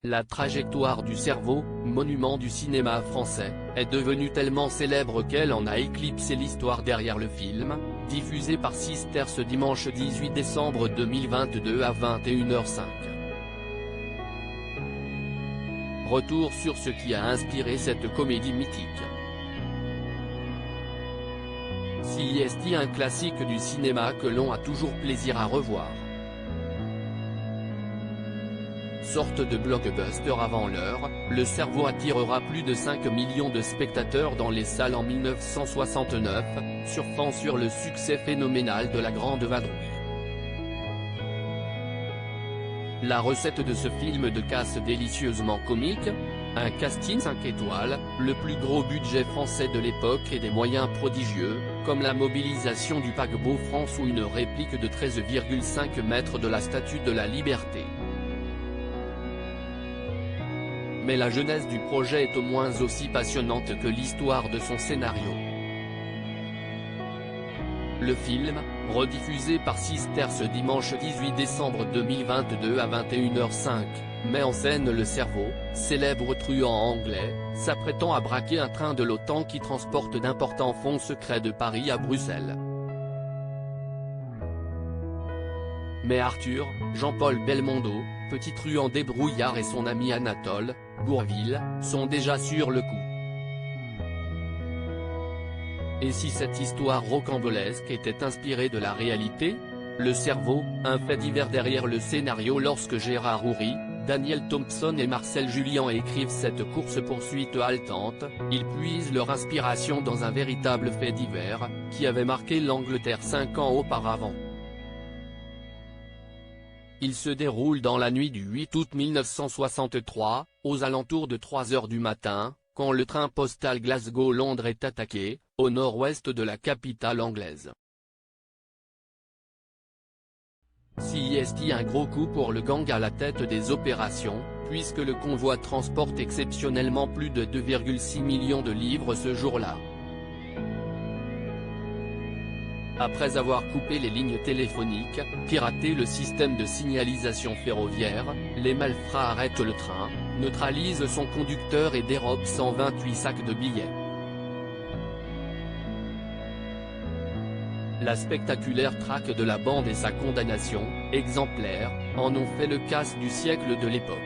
La trajectoire du cerveau, monument du cinéma français, est devenue tellement célèbre qu'elle en a éclipsé l'histoire derrière le film, diffusé par Sister ce dimanche 18 décembre 2022 à 21h05. Retour sur ce qui a inspiré cette comédie mythique. CIST, un classique du cinéma que l'on a toujours plaisir à revoir. Sorte de blockbuster avant l'heure, Le Cerveau attirera plus de 5 millions de spectateurs dans les salles en 1969, surfant sur le succès phénoménal de La Grande Vadrouille. La recette de ce film de casse délicieusement comique? Un casting 5 étoiles, le plus gros budget français de l'époque et des moyens prodigieux, comme la mobilisation du paquebot France ou une réplique de 13,5 mètres de la Statue de la Liberté. Mais la genèse du projet est au moins aussi passionnante que l'histoire de son scénario. Le film, rediffusé par Sister ce dimanche 18 décembre 2022 à 21h05, met en scène Le Cerveau, célèbre truand anglais, s'apprêtant à braquer un train de l'OTAN qui transporte d'importants fonds secrets de Paris à Bruxelles. Mais Arthur, Jean-Paul Belmondo, petit truand débrouillard et son ami Anatole, Bourvil, sont déjà sur le coup. Et si cette histoire rocambolesque était inspirée de la réalité? Le Cerveau, un fait divers derrière le scénario. Lorsque Gérard Houry, Daniel Thompson et Marcel Julien écrivent cette course-poursuite haletante, ils puisent leur inspiration dans un véritable fait divers, qui avait marqué l'Angleterre 5 ans auparavant. Il se déroule dans la nuit du 8 août 1963, aux alentours de 3 h du matin, quand le train postal Glasgow-Londres est attaqué, au nord-ouest de la capitale anglaise. CIST, un gros coup pour le gang à la tête des opérations, puisque le convoi transporte exceptionnellement plus de 2,6 millions de livres ce jour-là. Après avoir coupé les lignes téléphoniques, piraté le système de signalisation ferroviaire, les malfrats arrêtent le train, neutralisent son conducteur et dérobent 128 sacs de billets. La spectaculaire traque de la bande et sa condamnation, exemplaire, en ont fait le casse du siècle de l'époque.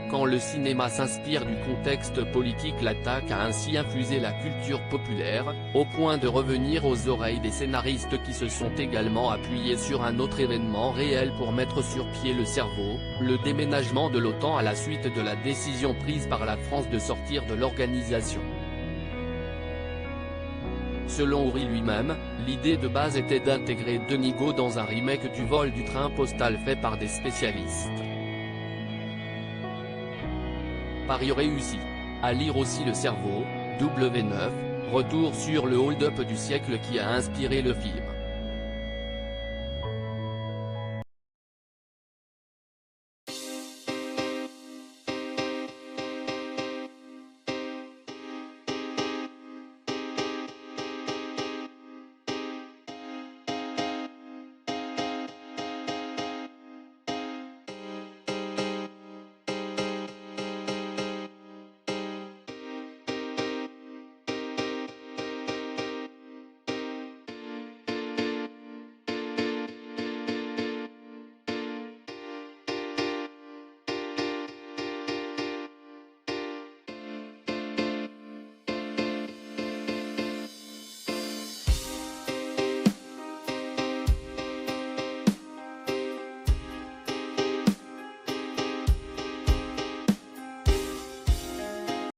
Quand le cinéma s'inspire du contexte politique, l'attaque a ainsi infusé la culture populaire, au point de revenir aux oreilles des scénaristes qui se sont également appuyés sur un autre événement réel pour mettre sur pied Le Cerveau, le déménagement de l'OTAN à la suite de la décision prise par la France de sortir de l'organisation. Selon Houry lui-même, l'idée de base était d'intégrer Denis Gaud dans un remake du vol du train postal fait par des spécialistes. Pari réussi. À lire aussi Le Cerveau, W9, retour sur le hold-up du siècle qui a inspiré le film.